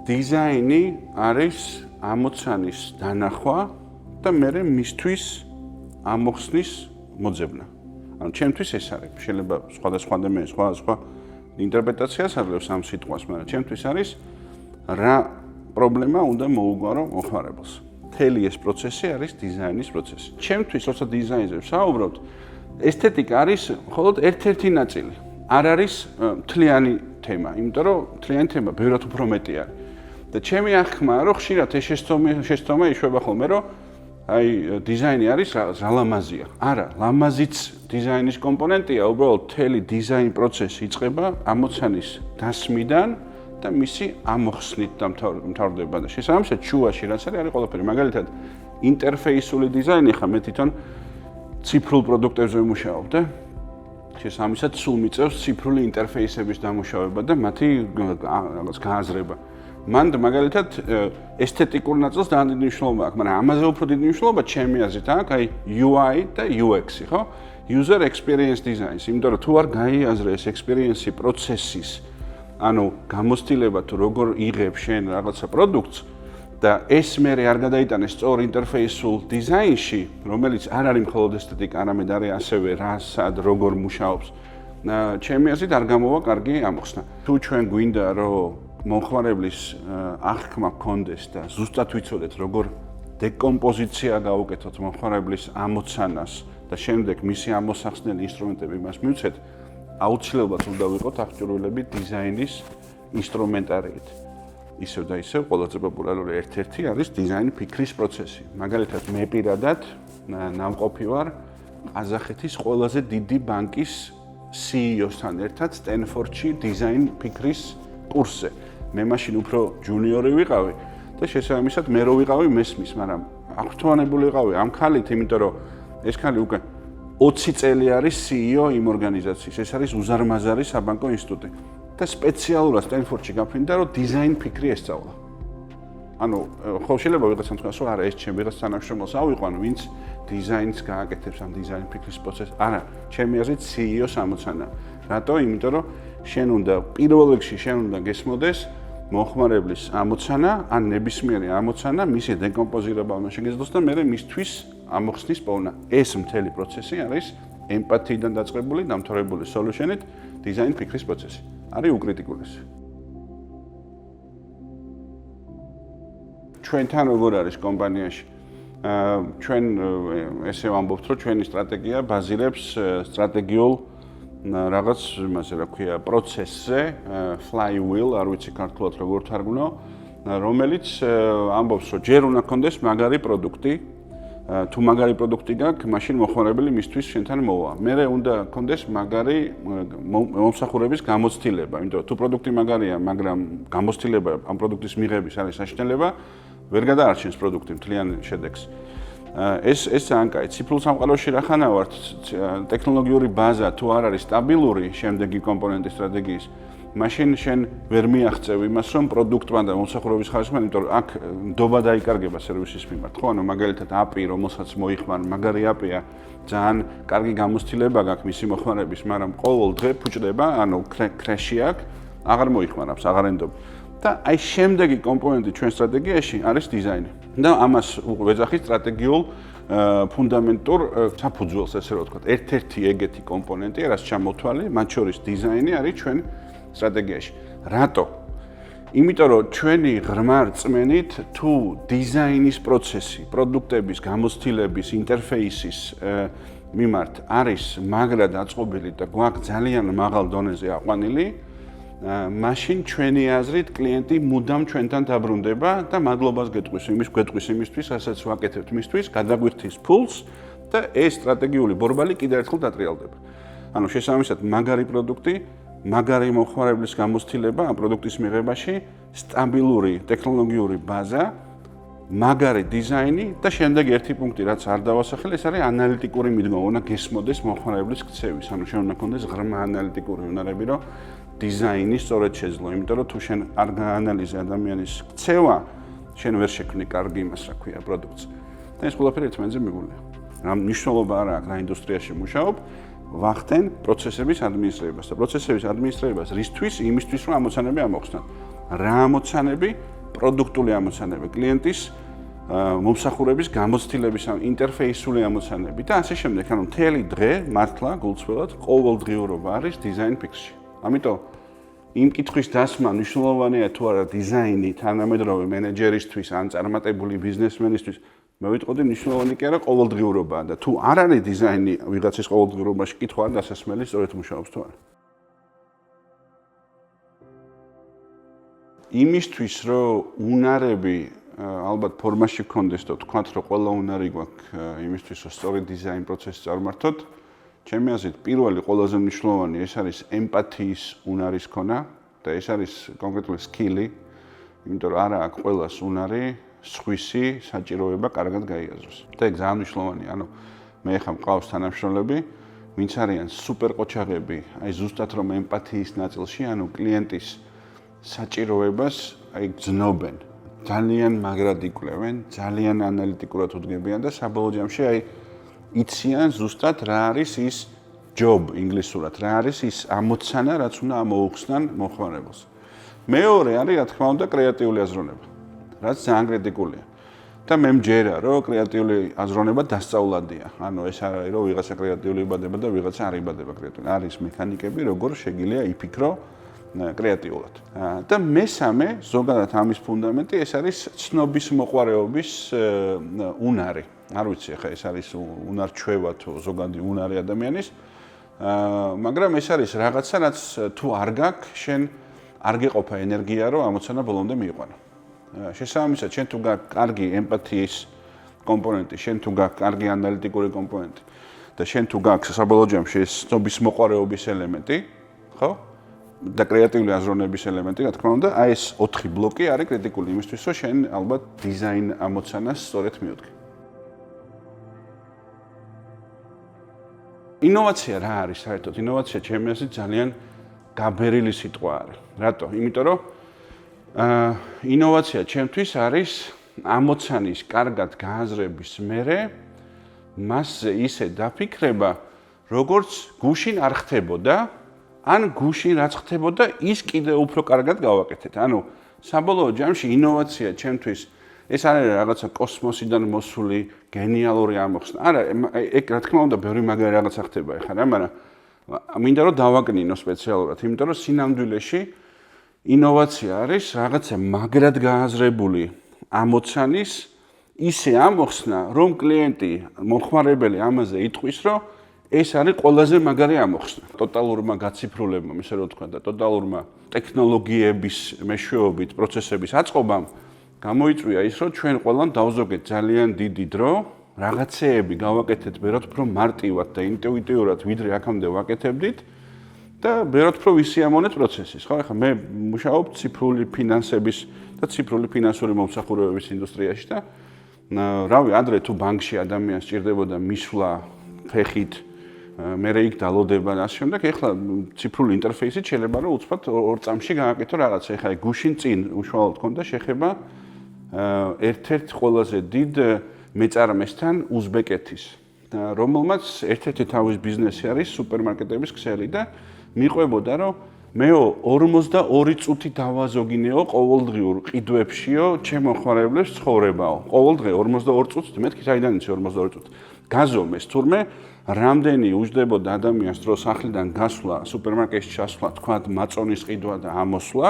დიზაინი არის ამოცანის დანახვა და მე მისთვის ამოხსნის მოძებნა. ანუ ჩემთვის ეს არის, შეიძლება სხვადასხვა ადამიანის სხვადასხვა ინტერპრეტაციას აძლევს ამ სიტყვას, მაგრამ ჩემთვის არის რა პრობლემა უნდა მოუგვარო მოხმარებელს. მთელი ეს პროცესი არის დიზაინის პროცესი. ჩემთვის, როცა დიზაინზე ვსაუბრობთ, ესთეტიკა არის მხოლოდ ერთ-ერთი ნაწილი. არ არის მთლიანი თემა, იმიტომ რომ მთლიანი თემა ბევრად უფრო მეტი არის. და ჩემი აღქმაა, რომ ხშირად ეს შეცდომა იშვება ხოლმე, რომ აი დიზაინი არის რა ლამაზია. არა, ლამაზიც დიზაინის კომპონენტია, უბრალოდ მთელი დიზაინ პროცესი იწყება ამოცანის დასმიდან და მისი ამოხსნით და მთავრდება და შესაბამისად შუაში რაც არის ყველაფერი. მაგალითად, ინტერფეისული დიზაინი ხა მე თვითონ ციფრულ პროდუქტებზე ვმუშაობ და შესაბამისად სულ მიწევს ციფრული ინტერფეისების დამუშავება და მათი რაღაც გააზრება. მან მაგალითად ესთეტიკურ ნაწილს ძალიან დიდი მნიშვნელობა აქვს, მაგრამ ამაზე უფრო დიდი მნიშვნელობა ჩემი აზრით აქვს აი UI და UX-ი, ხო? User Experience Design-ს, იმიტომ რომ თუ არ გაიაზრე ეს experience პროცესის, ანუ გამოცდილება თუ როგორ იღებ შენ რაღაცა პროდუქტს და ეს მე არ გადაიტანეს სწორ ინტერფეისულ დიზაინში, რომელიც არ არის მხოლოდ ესთეტიკა, არამედ არის ასევე რა, სად, როგორ მუშაობს. ჩემი აზრით არ გამოვა კარგი ამოხსნა. თუ ჩვენ გვინდა რომ მომხმარებლის აღქმა გქონდეს და ზუსტად ვიცოდეთ როგორ დეკომპოზიცია გავუკეთოთ მომხმარებლის ამოცანას და შემდეგ მისი ამოსახსნელი ინსტრუმენტები მას მივცეთ, აუცილებლად უნდა ვიყოთ აღჭურვილები დიზაინის ინსტრუმენტარიით. ისევ და ისევ ყველაზე პოპულარული ერთ-ერთი არის დიზაინ ფიქრის პროცესი. მაგალითად, მე პირადად ნამყოფი ვარ ყაზახეთის ყველაზე დიდი ბანკის CEO-სთან ერთად სტენფორდში დიზაინ ფიქრის კურსზე. მე მაშინ უფრო ჯუნიორი ვიყავი და შესაბამისად მე რო ვიყავი მესმის, მაგრამ აღფრთოვანებული ვიყავი ამ ქალით, იმიტომ რომ ეს ქალი უკვე 20 წელი არის CEO იმ ორგანიზაციის. ეს არის უზარმაზარი საბანკო ინსტიტუტი და სპეციალურად სტენფორდში გაფრინდა, რომ დიზაინ ფიქრი ესწავლა. ანუ ხო შეიძლება ვიღაცამ თქვას, რომ არა ეს ჩემ ვიღაც თანამშრომელს ავიყვან, ვინც დიზაინს გააკეთებს ამ დიზაინ ფიქრის პროცესს. არა, ჩემი აზრით CEO-ს ამოცანა. რატო? იმიტომ რომ შენ უნდა პირველ რიგში შენ უნდა გესმოდეს მომხმარებლის ამოცანა, ან ნებისმიერი ამოცანა, მისი დეკომპოზირება უნდა შეგეძლოს და მე მისთვის ამოხსნის პოვნა. ეს მთელი პროცესი არის ემპათიიდან დაწყებული, დამთავრებული სოლუშენით დიზაინ ფიქრის პროცესი. არის უკრიტიკულესი. ჩვენთან როგორ არის კომპანიაში? ჩვენ ესე ვამბობთ, რომ ჩვენი სტრატეგია ბაზირებს სტრატეგიულ რაღაც იმაზე რა ქვია პროცესზე, flywheel, არ ვიცი ქართულად როგორ თარგმნო, რომელიც ამბობს, რომ ჯერ უნდა გქონდეს მაგარი პროდუქტი, თუ მაგარი პროდუქტი გაქვს, მაშინ მომხმარებელი მისთვის შენთან მოვა. მერე უნდა გქონდეს მაგარი მომსახურების გამოცდილება, იმიტომ რომ თუ პროდუქტი მაგარია, მაგრამ გამოცდილება ამ პროდუქტის მიღების არის საშინელება, ვერ გადაარჩენს პროდუქტი მთლიან შედეგს. ეს ძალიან კაი. ციფრულ სამყაროში რახანა ვართ, ტექნოლოგიური ბაზა თუ არ არის სტაბილური შემდეგი კომპონენტი სტრატეგიის, მაშინ შენ ვერ მიაღწევ იმას, რომ პროდუქტმა და მომსახურების ხარისხმა, იმიტომ რომ აქ ნდობა დაიკარგება სერვისის მიმართ. ხო, ანუ მაგალითად API, რომელსაც მოიხმარ, მაგარი API-ა, ძალიან კარგი გამოცდილება გაქვს მისი მოხმარების, მაგრამ ყოველ დღე ფუჭდება, ანუ crash-ი აქვს, აღარ მოიხმარავს, აღარ ენდობ. და აი შემდეგი კომპონენტი ჩვენ სტრატეგიაში არის დიზაინი. და ამას ვეძახით სტრატეგიულ ფუნდამენტურ საფუძველს, ესე რომ ვთქვათ. ერთ-ერთი ეგეთი კომპონენტი, რაც ჩამოთვალე, მათ შორის დიზაინი არის ჩვენ სტრატეგიაში. რატო? იმიტომ რომ ჩვენი ღრმა რწმენით თუ დიზაინის პროცესი, პროდუქტების გამოცდილების, ინტერფეისის მიმართ არის მაგრად აწყობილი და გვაქვს ძალიან მაღალ დონეზე აყვანილი, მაშინ ჩვენი აზრით კლიენტი მუდამ ჩვენთან დაბრუნდება და მადლობას გეტყვის იმისთვის, რასაც ვაკეთებთ მისთვის, გადაგვირთის ფულს და ეს სტრატეგიული ბორბალი კიდევ ერთხელ დატრიალდება. ანუ შესაბამისად მაგარი პროდუქტი, მაგარი მომხმარებლის გამოცდილება ამ პროდუქტის მიღებაში, სტაბილური ტექნოლოგიური ბაზა, მაგარი დიზაინი და შემდეგ ერთი პუნქტი, რაც არ დავასახელე, ეს არის ანალიტიკური მიდგომა, უნდა გესმოდეს მომხმარებლის ქცევის, ანუ შენ უნდა გქონდეს ღრმა ანალიტიკური უნარები, რომ დიზაინი სწორედ შეძლო, იმიტომ რომ თუ შენ არ გაანალიზე ადამიანის ქცევა, შენ ვერ შექმნი კარგი იმას, რა ქვია, პროდუქტს. და ეს ყველაფერი ერთმანეთზე მიგულია. რა მნიშვნელობა არა აქვს რა ინდუსტრიაში მუშაობ, ვახდენ პროცესების ადმინისტრირებას და პროცესების ადმინისტრირებას რისთვის? იმისთვის, რომ ამოცანები ამოხსნათ. რა ამოცანები, პროდუქტული ამოცანები, კლიენტის მომსახურების გამოცდილების ინტერფეისული ამოცანები და ასე შემდეგ. ანუ მთელი დღე მართლა გულწრფელად ყოველდღიურობა არის დიზაინ ფიქსში. ამიტომ იმ კითხვის დასმა მნიშვნელოვანია თუ არა დიზაინი თანამედროვე მენეჯერისთვის ან წარმატებული ბიზნესმენისთვის. მე ვიტყოდი მნიშვნელოვანი კი არა ყოველდღიურობაა და თუ არ არის დიზაინი ვიღაცის ყოველდღიურობაში კითხვა ან დასასმელი სწორედ მუშაობს თუ არა. იმისთვის რომ უნარები ალბათ ფორმაში გქონდეს და თქვათ რომ ყველა უნარი გვაქვს იმისთვის რომ სწორი დიზაინ პროცესი წარმართოთ, ჩემი აზრით პირველი ყველაზე მნიშვნელოვანი ეს არის ემპათიის უნარის ქონა და ეს არის კონკრეტული სკილი, იმიტომ რომ არა აქვს ყველას უნარი სხვისი საჭიროება კარგად გაიაზროს. და ეგ ძალიან მნიშვნელოვანია. ანუ მე ხა მყავს თანამშრომლები, ვინც არიან სუპერ ყოჩაღები, აი ზუსტად რომ ემპათიის ნაწილში, ანუ კლიენტის საჭიროებას აი გძნობენ. ძალიან მაგრად იკვლევენ, ძალიან ანალიტიკურად უდგებიან და საბოლოო ჯამში აი იციან ზუსტად რა არის ის job ინგლისურად, რა არის ის ამოცანა, რაც უნდა ამოუხსნან მომხმარებელს. მეორე არის რა თქმა უნდა კრეატიული აზროვნება, რაც ძალიან კრიტიკულია. და მე მჯერა რომ კრეატიული აზროვნება დასწავლადია. ანუ ეს არ არის რომ ვიღაცა კრეატიული იბადება და ვიღაცა არ იბადება კრეატიული. არის მექანიკები, როგორ შეგიძლია იფიქრო კრეატიულად. და მესამე, ზოგადად ამის ფუნდამენტი ეს არის ცნობის მოყვარეობის უნარი. არ ვიცი ახლა ეს არის უნარჩვევა თუ ზოგადი უნარი ადამიანის, მაგრამ ეს არის რაღაცა, რაც თუ არ გაქვს, შენ არ გეყოფა ენერგია, რომ ამოცანა ბოლომდე მიიყვანო. შესაბამისად, შენ თუ გაქვს კარგი ემპათიის კომპონენტი, შენ თუ გაქვს კარგი ანალიტიკური კომპონენტი და შენ თუ გაქვს საბოლოო ჯამში ეს ცნობის მოყვარეობის ელემენტი, ხო? და კრეატიული აზროვნების ელემენტი, რა თქმა უნდა, აი ეს 4 ბლოკი არის კრიტიკული იმისთვის, რომ შენ ალბათ დიზაინ ამოცანას სწორედ მიუდგე. ინოვაცია რა არის საერთოდ? ინოვაცია ჩემი აზრით ძალიან გაბერილი სიტყვა არის. რატო? იმიტომ რომ ინოვაცია ჩემთვის არის ამოცანის კარგად გააზრების მერე მასზე ისე დაფიქრება, როგორც გუშინ არ ხდებოდა, ან გუშინ რაც ხდებოდა, ის კიდევ უფრო კარგად გავაკეთეთ. ანუ საბოლოო ჯამში ინოვაცია ჩემთვის ეს არ არის რაღაცა კოსმოსიდან მოსული გენიალური ამოხსნა. არა, ეგ რა თქმა უნდა ბევრი მაგარი რაღაცა ხდება ეხლა რა, მაგრამ მინდა რომ დავაკნინო სპეციალურად, იმიტომ რომ სინამდვილეში ინოვაცია არის რაღაცა მაგრად გააზრებული ამოცანის ისე ამოხსნა, რომ კლიენტი, მომხმარებელი ამაზე იტყვის, რომ ეს არის ყველაზე მაგარი ამოხსნა. ტოტალურმა გაციფრულებამ, ისე რომ თქვა და ტოტალურმა ტექნოლოგიების მეშვეობით პროცესების აწყობამ გამოიწვია ის, რომ ჩვენ ყველამ დავზოგეთ ძალიან დიდი დრო, რაღაცეები გავაკეთეთ ბევრად უფრო მარტივად და ინტუიტიურად, ვიდრე აქამდე ვაკეთებდით და ბევრად უფრო ვისიამოვნეთ პროცესის. ხო, ახლა მე მუშაობ ციფრული ფინანსების და ციფრული ფინანსური მომსახურებების ინდუსტრიაში და რავი, ადრე თუ ბანკში ადამიანს სჭირდებოდა მისვლა ფეხით მე იქ დალოდება და ასე შემდეგ, ეხლა ციფრული ინტერფეისით შეიძლება რომ უცბად 2 წამში გააკეთო რაღაცა. ეხლა გუშინ წინ უშუალოდ ქონდა შეხება ერთ-ერთ ყველაზე დიდ მეწარმესთან უზბეკეთის, რომელმაც ერთ-ერთი თავის ბიზნესი არის სუპერმარკეტების ქსელი და მიყვებოდა რომ მეო 42 წუთი დავაზოგინეო ყოველდღიურ ყიდვებშიო ჩემ მომხმარებლებს ცხოვრებაო. ყოველდღე 42 წუთი, მეთქი საიდან იცი 42 წუთი. გაზომეს თურმე რამდენი უჯდებოდა ადამიანს დრო სახლიდან გასვლა, სუპერმარკეტში ჩასვლა, თქვათ მაწონის ყიდვა და ამოსვლა,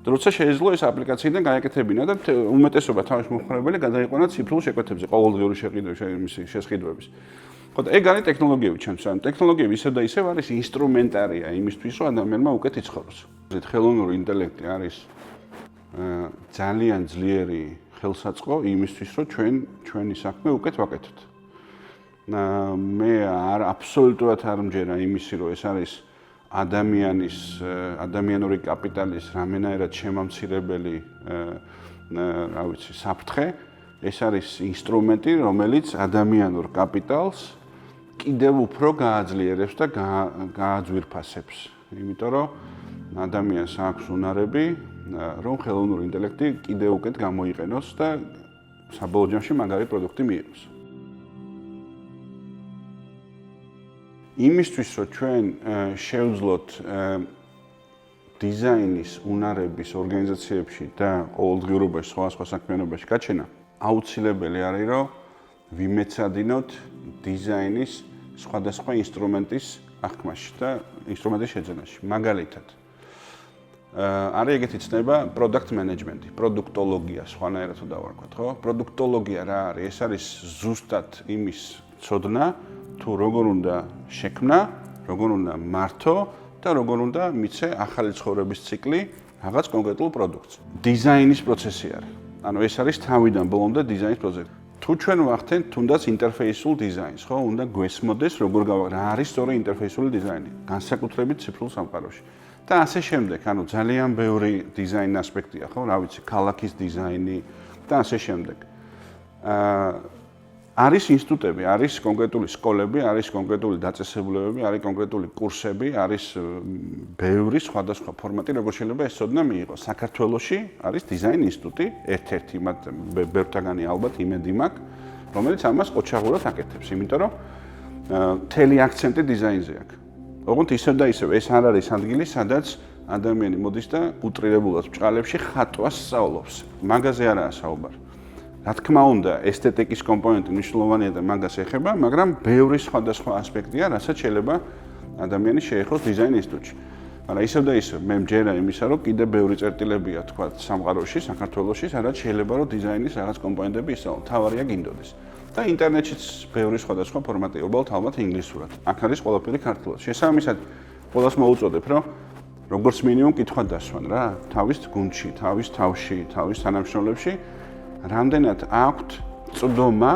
როცა შეეძლო ეს აპლიკაციიდან გააკეთებინა და უმეტესობა თავის მომხმარებელი გადაიყვანა ციფრულ შეკვეთებზე, ყოველდღიური შესყიდვების. ხო და ეგ არის ტექნოლოგიები ჩემთვის. ანუ ტექნოლოგიები ისევ და ისევ არის ინსტრუმენტარია იმისთვის, რომ ადამიანმა უკეთ იცხოვროს. ხელოვნური ინტელექტი არის ძალიან ძლიერი ხელსაწყო იმისთვის, რომ ჩვენი საქმე უკეთ ვაკეთოთ. მე აბსოლუტურად არ მჯერა იმისი, რომ ეს არის ადამიანური კაპიტალის რამენაირად შემამცირებელი რა ვიცი, საფრთხე. ეს არის ინსტრუმენტი, რომელიც ადამიანურ კაპიტალს კიდევ უფრო გააძლიერებს და გააძვირფასებს. იმიტომ რომ ადამიანს აქვს უნარები, რომ ხელოვნური ინტელექტი კიდევ უკეთ გამოიყენოს და საბოლოო ჯამში მაგარი პროდუქტი მიიღოს. იმისთვის, რომ ჩვენ შევძლოთ დიზაინის უნარების ორგანიზაციებში და ყოველდღიურობაში სხვა საქმიანობაში გაჩენა აუცილებელი არის, რომ ვიმეცადინოთ დიზაინის სხვადასხვა ინსტრუმენტის აღქმაში და ინსტრუმენტის შეძენაში. მაგალითად, არის ეგეთი ცნება product management-ი, პროდუქტოლოგია, სხვანაირად თუ დავარქვათ, ხო? პროდუქტოლოგია რა არის? ეს არის ზუსტად იმის ცოდნა, თუ როგორ უნდა შექმნა, როგორ უნდა მართო და როგორ უნდა მიცე ახალი ცხოვრების ციკლი რაღაც კონკრეტულ პროდუქტს. დიზაინის პროცესი არის. ანუ ეს არის თავიდან ბოლომდე დიზაინის პროცესი. თუ ჩვენ ვახდენთ თუნდაც ინტერფეისულ დიზაინს, ხო, უნდა გვესმოდეს როგორ რა არის სწორი ინტერფეისული დიზაინი, განსაკუთრებით ციფრულ სამყაროში. და ასე შემდეგ, ანუ ძალიან ბევრი დიზაინ ასპექტია, ხო, რა ვიცი, ქალაქის დიზაინი და ასე შემდეგ. არის ინსტიტუტები, არის კონკრეტული სკოლები, არის კონკრეტული დაწესებულებები, არის კონკრეტული კურსები, არის ბევრი სხვადასხვა ფორმატი, როგორ შეიძლება ეს ცოდნა მიიღოს. საქართველოში არის დიზაინ ინსტიტუტი, ერთ-ერთი, მათ ბევრთაგანი ალბათ იმედი მაქვს, რომელიც ამას ყოჩაღურად აკეთებს, იმიტომ რომ მთელი აქცენტი დიზაინზე აქვს. ოღონდ ისევ და ისევ ეს არ არის ადგილი, სადაც ადამიანი მოდის და უტრირებულად ბჭყალებში ხატვას სწავლობს. მაგაზე არაა საუბარი. რა თქმა უნდა, ესთეტიკის კომპონენტი მნიშვნელოვანია და მაგას ეხება, მაგრამ ბევრი სხვადასხვა ასპექტია, რასაც შეიძლება ადამიანი შეეხოს დიზაინ ინსტიტუტში. მაგრამ ისევ და ისევ მე მჯერა იმისა, რომ კიდე ბევრი წერტილებია, თქვა, სამყაროში, საქართველოში, სადაც შეიძლება რომ დიზაინის რაღაც კომპონენტები ისწავლო. თავარია გინდოდეს. და ინტერნეტშიც ბევრი სხვადასხვა ფორმატია, უბრალოდ ალბათ ინგლისურად. აქ არის ყველაფერი ქართულად. შესაბამისად, ყველას მოუწოდებ, რომ როგორც მინიმუმ კითხვა დასვან რა, თავის გუნდში, თავის თავში, თავის თანამშრომლებში რამდენად აქვთ წვდომა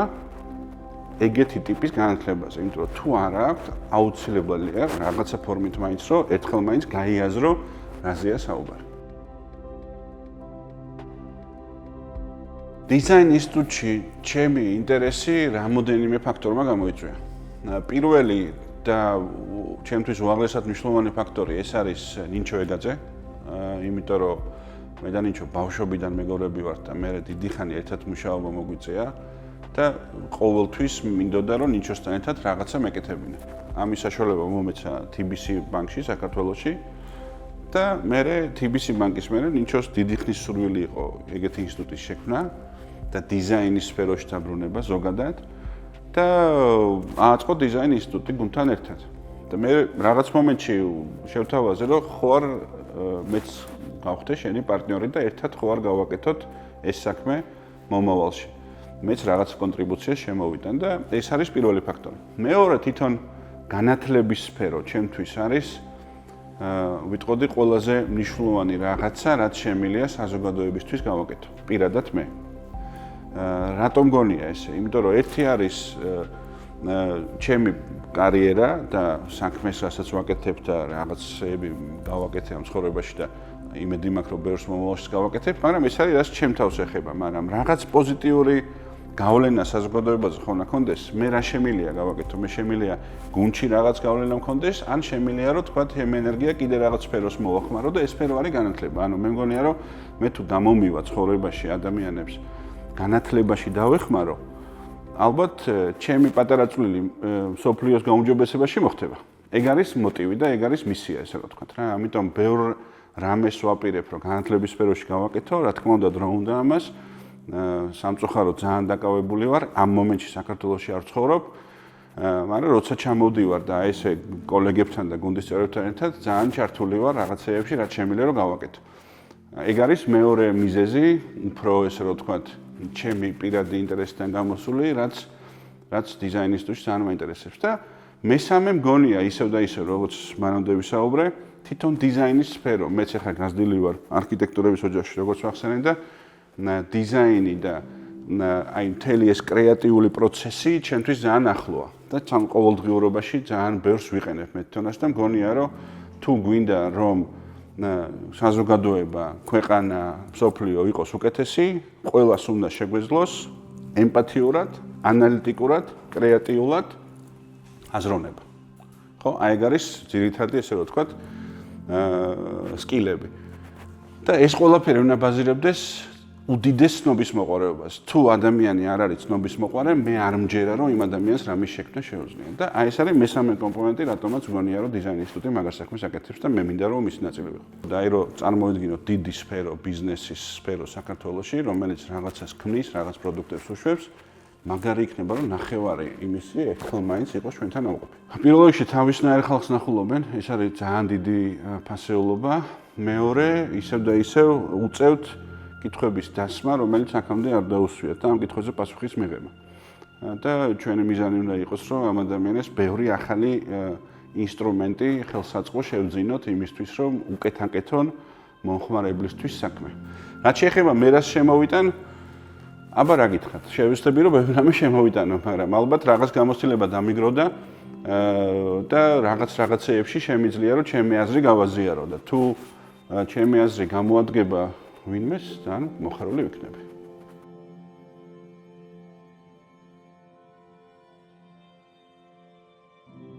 ეგეთი ტიპის განათლებაზე, იმიტომ რომ თუ არ აქვთ, აუცილებელია რაღაცა ფორმით მაინც რომ ერთხელ მაინც გაიაზრო, რაზეა საუბარი. დიზაინ ინსტიტუტში ჩემი ინტერესი რამოდენიმე ფაქტორმა გამოიწვია. პირველი და ჩემთვის უაღრესად მნიშვნელოვანი ფაქტორი ეს არის ნინჩო ეგაძე, იმიტომ რომ მე და ნინჩო ბავშვობიდან მეგობრები ვართ და მე დიდი ხანი ერთად მუშაობა მოგვიწეა და ყოველთვის მინდოდა რომ ნინჩოსთან ერთად რაღაცა მეკეთებინა. ამის საშუალება მომეცა TBC ბანკში საქართველოში და მე TBC ბანკის მერე ნინჩოს დიდი ხნის სურვილი იყო ეგეთი ინსტიტუტის შექმნა და დიზაინის სფეროში დაბრუნება ზოგადად და ააწყო დიზაინ ინსტიტუტი გუნდთან ერთად. და მე რაღაც მომენტში შევთავაზე რომ ხوار მეც გავხდე შენი პარტნიორი და ერთად ხوار გავაკეთოთ ეს საქმე მომავალში. მეც რაღაც კონტრიბუციას შემოვიტან და ეს არის პირველი ფაქტორი. მეორე თვითონ განათლების სფერო ჩემთვის არის ვიტყოდი ყველაზე მნიშვნელოვანი რაღაცა, რაც შემიძლია საზოგადოებისთვის გავაკეთო. პირადად მე. რატომ გონია ესე? იმიტომ რომ ერთი არის ჩემი კარიერა და საქმეს რასაც ვაკეთებ და რაღაცები გავაკეთე ამ ცხოვრებაში და იმედი მაქვს რომ ბევრს მომავალშიც გავაკეთებ, მაგრამ ეს არის რაც ჩემ თავს ეხება, მაგრამ რაღაც პოზიტიური გავლენა საზოგადოებაზე ხო უნდა კონდეს, მე რა შემიძლია გავაკეთო, მე შემიძლია გუნდში რაღაც გავლენა მქონდეს, ან შემიძლია რომ თქვა ამ ენერგია კიდე რაღაც სფეროს მოვახმარო და ეს სფერო არის განათლება. ანუ მე მგონია რომ მე თუ დამომივა ცხოვრებაში ადამიანებს განათლებაში დავეხმარო, ალბათ ჩემი პატარა წვლილი მსოფლიოს გაუმჯობესებაში მოხდება. ეგ არის მოტივი და ეგ არის მისია, ესე რომ ვთქვათ რა. ამიტომ ბევრ რამეს ვაპირებ, რომ განათლების სფეროში გავაკეთო, რა თქმა უნდა, დრო უნდა ამას. სამწუხაროდ ძალიან დაკავებული ვარ, ამ მომენტში საქართველოში არ ვცხოვრობ, მაგრამ როცა ჩამოვდივარ და ესე კოლეგებთან და გუნდის წევრებთან ერთად ძალიან ჩართული ვარ რაღაცეებში, რაც შემიძლია რომ გავაკეთო. ეგ არის მეორე მიზეზი, უფრო ესე რომ ვთქვათ, ჩემი პირადი ინტერესიდან გამოსული, რაც დიზაინ ინსტიტუტში ძალიან მაინტერესებს და მესამე მგონია ისევ და ისევ, როგორც მანამდე ვისაუბრე, თვითონ დიზაინის სფერო. მეც ახლა გაზრდილი ვარ არქიტექტურების ოჯახში, როგორც ვახსენე და დიზაინი და აი მთელი ეს კრეატიული პროცესი ჩემთვის ძალიან ახლოა და თან ყოველდღიურობაში ძალიან ბევრს ვიყენებ მე თვითონაც და მგონია რომ თუ გვინდა რომ საზოგადოება, ქვეყანა, მსოფლიო იყოს უკეთესი, ყველას უნდა შეგვეძლოს ემპათიურად, ანალიტიკურად, კრეატიულად აზროვნება. ხო, აი ეგ არის ძირითადი ესე რომ ვთქვათ, სკილები. და ეს ყველაფერი უნდა ბაზირებდეს უდიდეს ცნობის მოყარეობას. თუ ადამიანი არ არის ცნობის მოყარე, მე არ მჯერა, რომ იმ ადამიანს რამის შექმნა შეუძლია. და აი ეს არის მესამე კომპონენტი, რატომაც მგონია, რომ დიზაინ ინსტიტუტი მაგას საქმეს აკეთებს და მე მინდა, რომ ის ნაწილი ვიყო. და აი რომ წარმოვიდგინოთ დიდი სფერო, ბიზნესის სფერო საქართველოში, რომელიც რაღაცას ქმნის, რაღაც პროდუქტებს უშვებს, მაგარი იქნება, რომ ნახევარი იმისი ერთხელ მაინც იყოს ჩვენთან ამყოფი. პირველ რიგში თავისნაირ ხალხს ნახულობენ, ეს არის ძალიან დიდი ფასეულობა. მეორე, ისევ და ისევ უწევთ კითხვების დასმა, რომელიც აქამდე არ დაუსვიათ და ამ კითხვებზე პასუხის მიღება. და ჩვენი მიზანი უნდა იყოს, რომ ამ ადამიანებს ბევრი ახალი ინსტრუმენტი ხელსაწყო შევძინოთ იმისთვის, რომ უკეთ-აკეთონ მომხმარებლისთვის საქმე. რაც შეეხება მე რას შემოვიტან, აბა რა გითხრათ, შევეცდები რომ ბევრი რამე შემოვიტანო, მაგრამ ალბათ რაღაც გამოცდილება დამიგროდა და რაღაცეებში შემიძლია რომ ჩემი აზრი გავაზიარო და თუ ჩემი აზრი გამოადგება ვინმეს, ძალიან მოხარული ვიქნები.